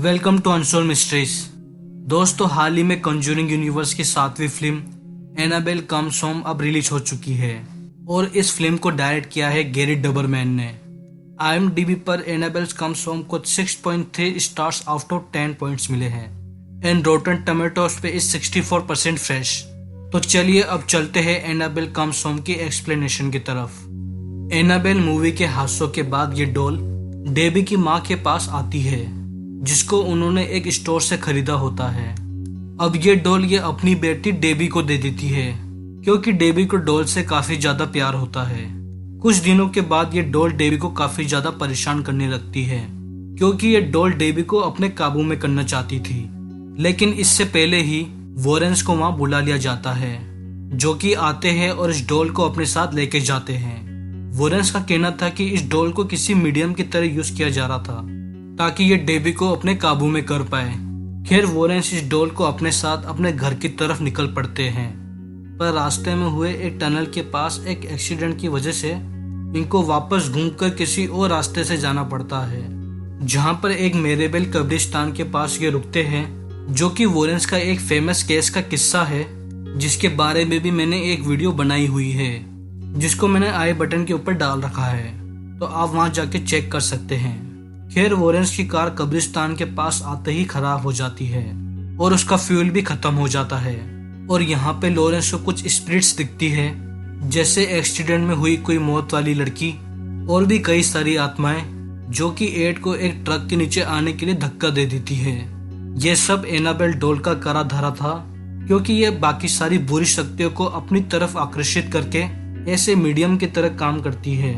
Welcome to unsold mysteries. दोस्तों, हाल ही में Conjuring universe की 7वीं फिल्म एनाबेल कम्स होम अब रिलीज हो चुकी है और इस फिल्म को डायरेक्ट किया है गैरी डबरमैन ने। IMDb पर एनाबेल कम्स होम को 6.3 स्टार्स आउट ऑफ 10 पॉइंट्स मिले हैं एंड रोटन टमेटोज पे इस 64% फ्रेश। तो चलिए अब चलते हैं एनाबेल कम्स होम की एक्सप्लेनेशन की तरफ। एनाबेल मूवी के हादसों के बाद ये डॉल डेबी की माँ के पास आती है, जिसको उन्होंने एक स्टोर से खरीदा होता है। अब ये डॉल ये अपनी बेटी डेबी को दे देती है, क्योंकि डेबी को डॉल से काफी ज्यादा प्यार होता है। कुछ दिनों के बाद ये डॉल डेबी को काफी ज्यादा परेशान करने लगती है, क्योंकि ये डॉल डेबी को अपने काबू में करना चाहती थी। लेकिन इससे पहले ही वॉरेंस को वहां बुला लिया जाता है, जो कि आते हैं और इस डॉल को अपने साथ लेके जाते हैं। वॉरेंस का कहना था कि इस डॉल को किसी मीडियम की तरह यूज किया जा रहा था, ताकि ये डेबी को अपने काबू में कर पाए। खैर, वॉरेंस इस डॉल को अपने साथ अपने घर की तरफ निकल पड़ते हैं, पर रास्ते में हुए एक टनल के पास एक एक्सीडेंट की वजह से इनको वापस घूमकर किसी और रास्ते से जाना पड़ता है, जहां पर एक मेरेबेल कब्रिस्तान के पास ये रुकते हैं, जो कि वॉरेंस का एक फेमस केस का किस्सा है, जिसके बारे में भी मैंने एक वीडियो बनाई हुई है, जिसको मैंने आई बटन के ऊपर डाल रखा है, तो आप वहां जाके चेक कर सकते हैं। खैर, वॉरेंस की कार कब्रिस्तान के पास आते ही खराब हो जाती है और उसका फ्यूल भी खत्म हो जाता है। और यहाँ पे लॉरेंस को कुछ स्पिरिट्स दिखती है, जैसे एक्सीडेंट में हुई कोई मौत वाली लड़की और भी कई सारी आत्माएं, जो कि एड को एक ट्रक के नीचे आने के लिए धक्का दे देती है। ये सब एनाबेल डॉल का करा धरा था, क्योंकि ये बाकी सारी बुरी शक्तियों को अपनी तरफ आकर्षित करके ऐसे मीडियम की तरह काम करती है।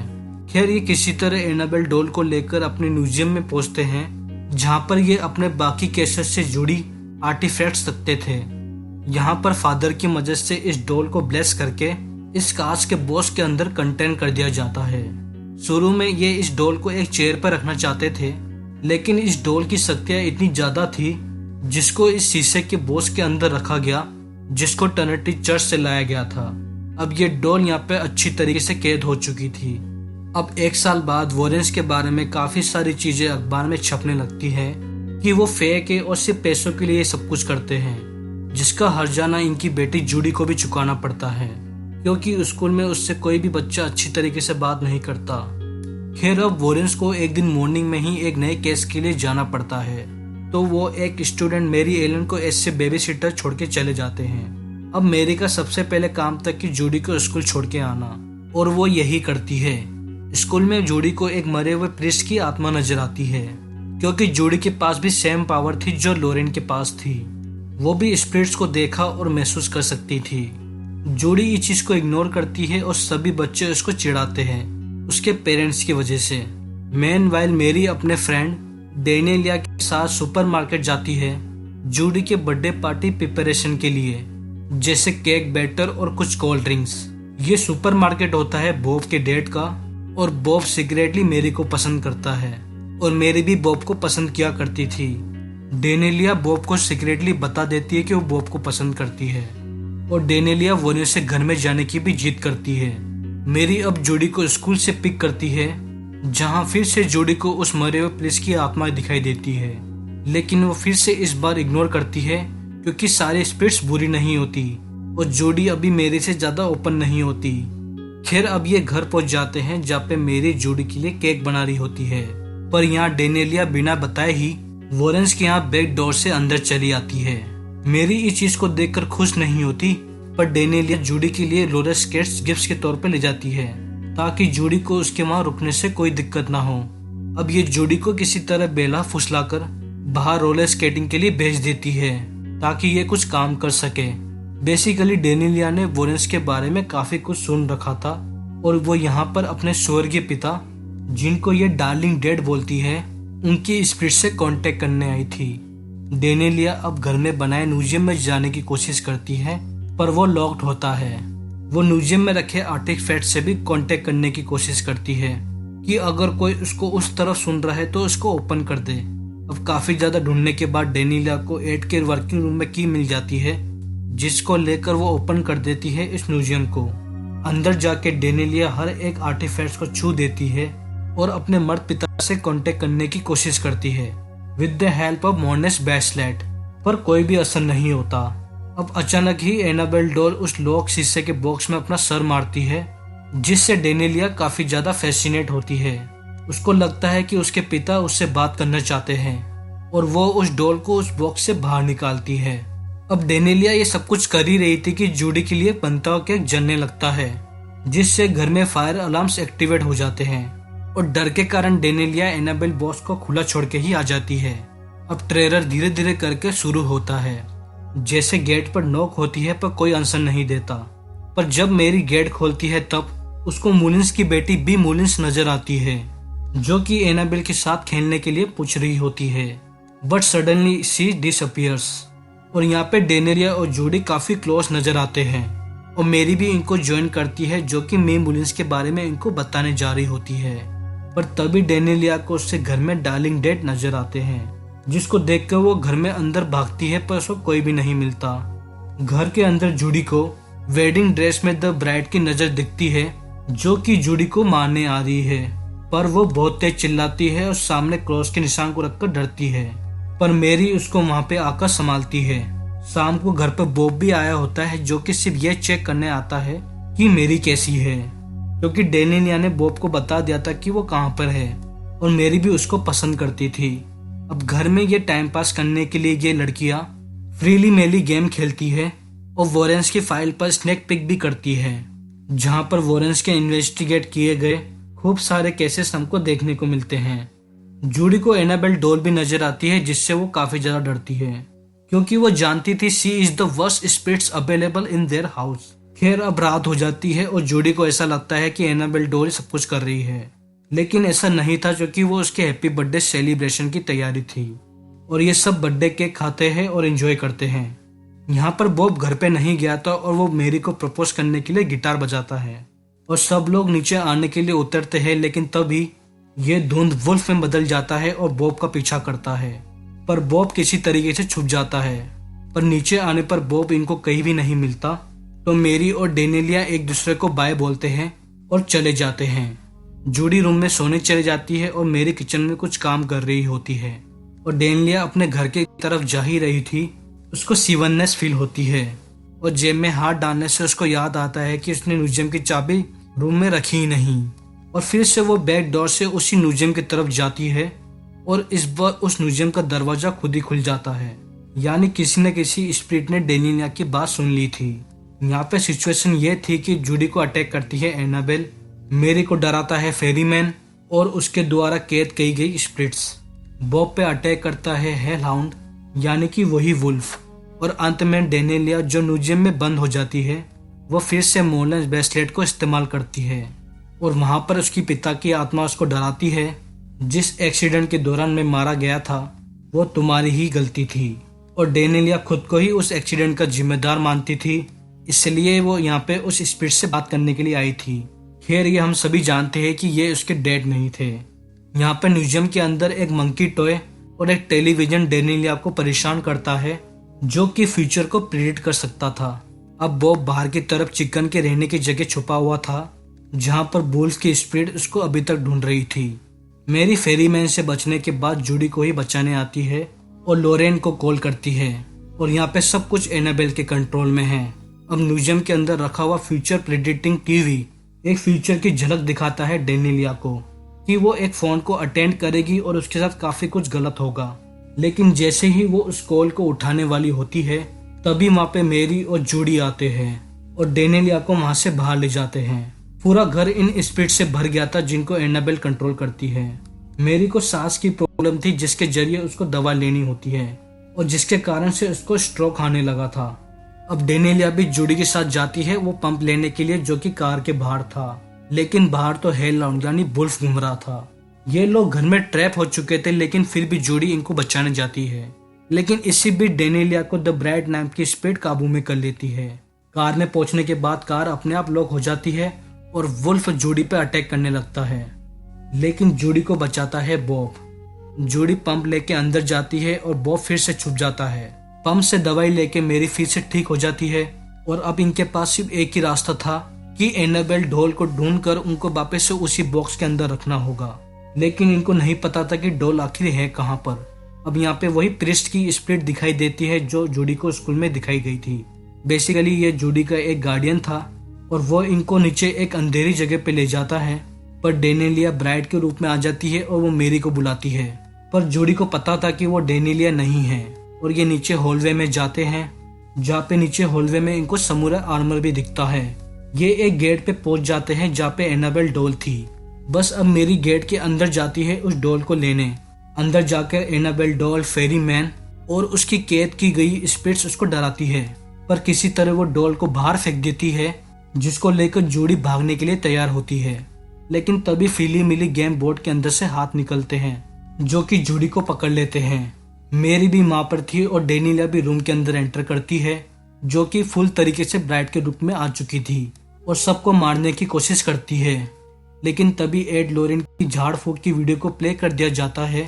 खैर, ये किसी तरह एनाबेल डॉल को लेकर अपने म्यूजियम में पहुंचते हैं, जहां पर ये अपने बाकी केसेस से जुड़ी आर्टिफैक्ट्स रखते थे। यहाँ पर फादर की मदद से इस डॉल को ब्लेस करके इस कांच के बॉक्स के अंदर कंटेन कर दिया जाता है। शुरू में ये इस डॉल को एक चेयर पर रखना चाहते थे, लेकिन इस डॉल की शक्तियां इतनी ज्यादा थी, जिसको इस शीशे के बॉक्स के अंदर रखा गया, जिसको टर्निटी चर्च से लाया गया था। अब ये डॉल यहाँ पे अच्छी तरीके से कैद हो चुकी थी। अब 1 साल बाद वॉरेंस के बारे में काफी सारी चीजें अखबार में छपने लगती है कि वो फेक है और सिर्फ पैसों के लिए सब कुछ करते हैं, जिसका हर्जाना इनकी बेटी जूडी को भी चुकाना पड़ता है, क्योंकि स्कूल में उससे कोई भी बच्चा अच्छी तरीके से बात नहीं करता। खैर, अब वॉरेंस को एक दिन मॉर्निंग में ही एक नए केस के लिए जाना पड़ता है, तो वो एक स्टूडेंट मेरी एलन को ऐसे बेबी सिटर छोड़ के चले जाते हैं। अब मेरी का सबसे पहले काम था कि जूडी को स्कूल छोड़ के आना, और वो यही करती है। स्कूल में जूडी को एक मरे हुए प्रीस्ट की आत्मा नजर आती है, क्योंकि जूडी के पास भी सेम पावर थी जो लोरेन के पास थी। वो भी स्पिरिट्स को देखा और महसूस कर सकती थी। जूडी इस चीज को इग्नोर करती है और सभी बच्चे उसको चिढ़ाते हैं उसके पेरेंट्स की वजह से। मेनवाइल मेरी अपने फ्रेंड डेनियलिया के साथ सुपरमार्केट जाती है जूडी के बर्थडे पार्टी प्रिपरेशन के लिए, जैसे केक बैटर और कुछ कोल्ड ड्रिंक्स। ये सुपरमार्केट होता है बॉब के डैड का, और बॉब सीक्रेटली मेरी को पसंद करता है, और मेरी भी बॉब को पसंद किया करती थी। डेनियलिया बॉब को सीक्रेटली बता देती है कि वो बॉब को पसंद करती है, और डेनियलिया वॉरेंस से घर में जाने की भी जिद करती है। मेरी अब जूडी को स्कूल से पिक करती है, जहां फिर से जूडी को उस मरे हुए पुलिस की आत्मा दिखाई देती है, लेकिन वो फिर से इस बार इग्नोर करती है, क्योंकि सारे स्पिरिट्स बुरी नहीं होती और जूडी अभी मेरी से ज्यादा ओपन नहीं होती। खैर, अब ये घर पहुंच जाते हैं, जहाँ पे मेरी जूडी के लिए केक बना रही होती है, पर यहाँ डेनियलिया बिना बताए ही वॉरेंस के यहाँ बैक डोर से अंदर चली आती है। मेरी इस चीज को देखकर खुश नहीं होती, पर डेनियलिया जूडी के लिए रोलर स्केट्स गिफ्ट के तौर पर ले जाती है, ताकि जूडी को उसके वहां रुकने से कोई दिक्कत ना हो। अब ये जूडी को किसी तरह बेला फुसलाकर बाहर रोलर स्केटिंग के लिए भेज देती है, ताकि ये कुछ काम कर सके। बेसिकली डेनियलिया ने वॉरेंस के बारे में काफी कुछ सुन रखा था, और वो यहाँ पर अपने स्वर्गीय पिता, जिनको ये डार्लिंग डैड बोलती है, उनकी स्पिरिट से कांटेक्ट करने आई थी। डेनियलिया अब घर में बनाए म्यूजियम में जाने की कोशिश करती है, पर वो लॉक्ड होता है। वो म्यूजियम में रखे आर्टिफैक्ट से भी कांटेक्ट करने की कोशिश करती है कि अगर कोई उसको उस तरफ सुन रहा है तो उसको ओपन कर दे। अब काफी ज्यादा ढूंढने के बाद डेनियलिया को एड के वर्किंग रूम में की मिल जाती है, जिसको लेकर वो ओपन कर देती है इस म्यूजियम को। अंदर जाके डेनियलिया हर एक आर्टिफैक्ट को छू देती है और अपने मर्द पिता से कांटेक्ट करने की कोशिश करती है। विद द हेल्प ऑफ मोर्नेस ब्रेसलेट, पर कोई भी असर नहीं होता। अब अचानक ही एनाबेल डॉल उस लॉक शीशे के बॉक्स में अपना सर मारती है, जिससे डेनेलिया काफी ज्यादा फैसिनेट होती है। उसको लगता है कि उसके पिता उससे बात करना चाहते हैं और वो उस डॉल को उस बॉक्स से बाहर निकालती है। अब डेनेलिया ये सब कुछ कर ही रही थी कि जूडी के लिए बनता केक जलने लगता है, जिससे घर में फायर अलार्म्स एक्टिवेट हो जाते हैं और डर के कारण डेनेलिया एनाबेल बॉक्स को खुला छोड़ के ही आ जाती है। अब ट्रेलर धीरे धीरे करके शुरू होता है। जैसे गेट पर नॉक होती है पर कोई आंसर नहीं देता, पर जब मेरी गेट खोलती है तब उसको मुलिन्स की बेटी बी मुलिन्स नजर आती है, जो कि एनाबेल के साथ खेलने के लिए पूछ रही होती है। बट सडनली शी डिसअपियर्स और यहाँ पे डेनेलिया और जूडी काफी क्लोज नजर आते हैं और मेरी भी इनको ज्वाइन करती है, जो कि मे मुलिन्स के बारे में इनको बताने जा रही होती है। पर तभी डेनेलिया को उससे घर में डार्लिंग डैड नजर आते हैं, जिसको देखकर वो घर में अंदर भागती है पर उसको कोई भी नहीं मिलता। घर के अंदर जूडी को वेडिंग ड्रेस में द ब्राइड की नजर दिखती है, जो कि जूडी को मारने आ रही है, पर वो बहुत तेज चिल्लाती है और सामने क्रॉस के निशान को रखकर डरती है। पर मेरी उसको वहां पे आकर संभालती है। शाम को घर पर बॉब भी आया होता है, जो कि सिर्फ ये चेक करने आता है कि मेरी कैसी है, क्योंकि डेनेलिया ने बॉब को बता दिया था कि वो कहाँ पर है और मेरी भी उसको पसंद करती थी। अब घर में ये टाइम पास करने के लिए ये लड़कियां फ्रीली मेली गेम खेलती है और वॉरेंस की फाइल पर स्नेक पिक भी करती है, जहां पर वॉरेंस के इन्वेस्टिगेट किए गए खूब सारे केसेस हमको देखने को मिलते हैं। जूडी को एनाबेल डॉल भी नजर आती है, जिससे वो काफी ज्यादा डरती है, क्योंकि वो जानती थी she is the worst spirits available in their house. खैर अब रात हो जाती है और जूडी को ऐसा लगता है कि एनाबेल डॉल सब कुछ कर रही है, लेकिन ऐसा नहीं था, क्योंकि वो उसके हैप्पी बर्थडे सेलिब्रेशन की तैयारी थी और ये सब बर्थडे केक खाते हैं और एंजॉय करते हैं। यहाँ पर बॉब घर पे नहीं गया था और वो मेरी को प्रपोज करने के लिए गिटार बजाता है और सब लोग नीचे आने के लिए उतरते हैं, लेकिन तभी ये धुंध वुल्फ में बदल जाता है और बॉब का पीछा करता है, पर बॉब किसी तरीके से छुप जाता है। पर नीचे आने पर बॉब इनको कहीं भी नहीं मिलता, तो मेरी और डेनेलिया एक दूसरे को बाय बोलते हैं और चले जाते हैं। जूडी रूम में सोने चले जाती है और मेरी किचन में कुछ काम कर रही होती है और डेनेलिया अपने घर के तरफ जा ही रही थी। उसको सीवननेस फील होती है और जेब में हाथ डालने से उसको याद आता है कि उसने म्यूजियम की चाबी रूम में रखी ही नहीं, और फिर से वो बैक डोर से उसी म्यूजियम की तरफ जाती है और इस बार उस म्यूजियम का दरवाजा खुद ही खुल जाता है, यानी किसी न किसी स्पिरिट ने डेनेलिया की बात सुन ली थी। यहाँ पे सिचुएशन ये थी कि जूडी को अटैक करती है एनाबेल, मेरी को डराता है फेरीमैन और उसके द्वारा कैद की गई स्पिरिट्स। बॉब पे अटैक करता है हेल हाउंड, यानी कि वही वुल्फ, और अंत में डेनेलिया जो म्यूजियम में बंद हो जाती है, वो फिर से मोर्लेंस ब्रेसलेट को इस्तेमाल करती है और वहां पर उसकी पिता की आत्मा उसको डराती है, जिस एक्सीडेंट के दौरान मैं मारा गया था वो तुम्हारी ही गलती थी। और डेनेलिया खुद को ही उस एक्सीडेंट का जिम्मेदार मानती थी, इसलिए वो यहाँ पे उस स्पिरिट से बात करने के लिए आई थी। खैर ये हम सभी जानते हैं कि ये उसके डैड नहीं थे। यहाँ पे म्यूजियम के अंदर एक मंकी टॉय और एक टेलीविजन डेनेलिया को परेशान करता है, जो कि फ्यूचर को प्रेडिक्ट कर सकता था। अब बॉब बाहर की तरफ चिकन के रहने की जगह छुपा हुआ था, जहां पर बुल्स की स्पिरिट उसको अभी तक ढूंढ रही थी। मेरी फेरीमैन से बचने के बाद जूडी को ही बचाने आती है और लोरेन को कॉल करती है और यहाँ पे सब कुछ एनाबेल के कंट्रोल में है। अब म्यूजियम के अंदर रखा हुआ फ्यूचर प्रेडिक्टिंग टीवी एक फ्यूचर की झलक दिखाता है डेनेलिया को कि वो एक फोन को अटेंड करेगी और उसके साथ काफी कुछ गलत होगा, लेकिन जैसे ही वो उस कॉल को उठाने वाली होती है तभी वहां पे मेरी और जूडी आते हैं और डेनेलिया को वहां से बाहर ले जाते हैं। पूरा घर इन स्पिरिट से भर गया था जिनको एनाबेल कंट्रोल करती है। मेरी को सांस की प्रॉब्लम थी, जिसके जरिए उसको दवा लेनी होती है और जिसके कारण से उसको स्ट्रोक आने लगा था। अब डेनेलिया भी जूडी के साथ जाती है वो पंप लेने के लिए, जो कि कार के बाहर था, लेकिन बाहर तो हेल राउंड यानी बुल्फ घूम रहा था। ये लोग घर में ट्रैप हो चुके थे, लेकिन फिर भी जूडी इनको बचाने जाती है, लेकिन इसी बीच डेनेलिया को द ब्राइट नाम की स्पिरिट काबू में कर लेती है। कार में पहुंचने के बाद कार अपने आप लॉक हो जाती है और वुल्फ जूडी पे अटैक करने लगता है, लेकिन जूडी को बचाता है बॉब। जूडी पंप लेके अंदर जाती है और बॉब फिर से छुप जाता है। पंप से दवाई लेके मेरी फिर से ठीक हो जाती है और अब इनके पास सिर्फ एक ही रास्ता था कि एनाबेल डॉल को ढूंढकर उनको वापस से उसी बॉक्स के अंदर रखना होगा, लेकिन इनको नहीं पता था कि डॉल आखिर है कहाँ पर। अब यहाँ पे वही प्रिस्ट की स्पिरिट दिखाई देती है जो जूडी को स्कूल में दिखाई गई थी। बेसिकली ये जूडी का एक गार्डियन था और वो इनको नीचे एक अंधेरी जगह पे ले जाता है, पर डेनेलिया ब्राइड के रूप में आ जाती है और वो मेरी को बुलाती है। पर जूडी को पता था कि वो डेनेलिया नहीं है और ये नीचे हॉलवे में जाते हैं, जहाँ पे नीचे हॉलवे में इनको समुराई आर्मर भी दिखता है। ये एक गेट पे पहुंच जाते हैं जहाँ पे एनाबेल डॉल थी। बस अब मेरी गेट के अंदर जाती है उस डॉल को लेने। अंदर जाकर एनाबेल डॉल, फेरी मैन और उसकी कैद की गई स्पिरिट्स उसको डराती है, पर किसी तरह वो डॉल को बाहर फेंक देती है, जिसको लेकर जूडी भागने के लिए तैयार होती है। लेकिन तभी फीली मिली गेम बोर्ड के अंदर से हाथ निकलते हैं जो कि जूडी को पकड़ लेते हैं। मेरी भी माँ पर थी और डेनिलिया भी रूम के अंदर एंटर करती है, जो कि फुल तरीके से ब्राइड के रूप में आ चुकी थी और सबको मारने की कोशिश करती है। लेकिन तभी एड लोरेन की झाड़ फूक की वीडियो को प्ले कर दिया जाता है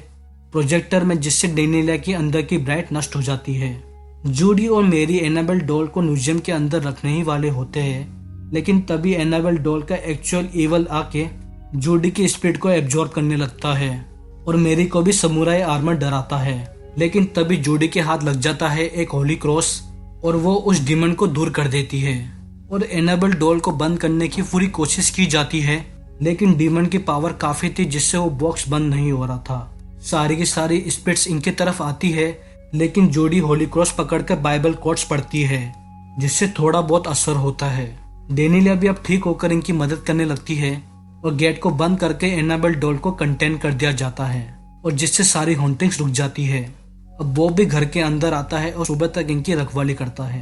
प्रोजेक्टर में, जिससे डेनिलिया की अंदर की ब्राइड नष्ट हो जाती है। जूडी और मेरी एनाबेल डॉल को म्यूजियम के अंदर रखने ही वाले होते हैं, लेकिन तभी एनाबेल डॉल का एक्चुअल ईवल आके जूडी की स्पिरिट को एब्जॉर्ब करने लगता है और मेरी को भी समुराई आर्मर डराता है। लेकिन तभी जूडी के हाथ लग जाता है एक होली क्रॉस और वो उस डीमन को दूर कर देती है और एनाबेल डॉल को बंद करने की पूरी कोशिश की जाती है, लेकिन डीमन की पावर काफी थी जिससे वो बॉक्स बंद नहीं हो रहा था। सारी की सारी स्पिरिट्स इनके तरफ आती है, लेकिन जूडी होली क्रॉस पकड़कर बाइबल कोट्स पढ़ती है, जिससे थोड़ा बहुत असर होता है। डेनिलिया भी अब ठीक होकर इनकी मदद करने लगती है और गेट को बंद करके एनाबेल डॉल को कंटेन कर दिया जाता है और जिससे सारी हॉन्टिंग्स रुक जाती है। अब बॉब भी घर के अंदर आता है और सुबह तक इनकी रखवाली करता है।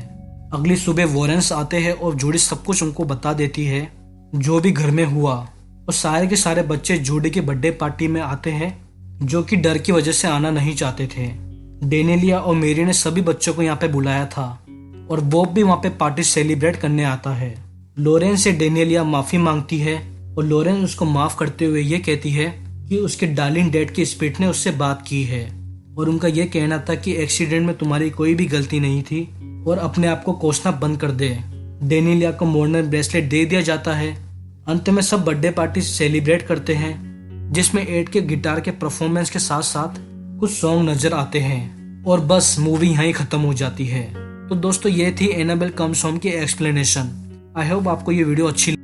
अगली सुबह वॉरेंस आते हैं और जूडी सब कुछ उनको बता देती है जो भी घर में हुआ, और सारे के सारे बच्चे जूडी की बर्थडे पार्टी में आते हैं जो कि डर की वजह से आना नहीं चाहते थे। डेनेलिया और मेरी ने सभी बच्चों को यहाँ पे बुलाया था और बॉब भी वहाँ पे पार्टी सेलिब्रेट करने आता है। लोरेन से डेनेलिया माफी मांगती है और लोरेन उसको माफ करते हुए ये कहती है कि उसके डार्लिंग डैड की स्पिरिट ने उससे बात की है और उनका यह कहना था कि एक्सीडेंट में तुम्हारी कोई भी गलती नहीं थी और अपने आप को कोसना बंद कर दे। डेनिलिया को मोर्नर ब्रेसलेट दे दिया जाता है। अंत में सब बर्थडे पार्टी सेलिब्रेट करते हैं, जिसमें एड के गिटार के परफॉर्मेंस के साथ साथ कुछ सॉन्ग नजर आते हैं और बस मूवी यहीं खत्म हो जाती है। तो दोस्तों ये थी एनाबेल कम्स होम की एक्सप्लेनेशन। आई होप आपको ये वीडियो अच्छी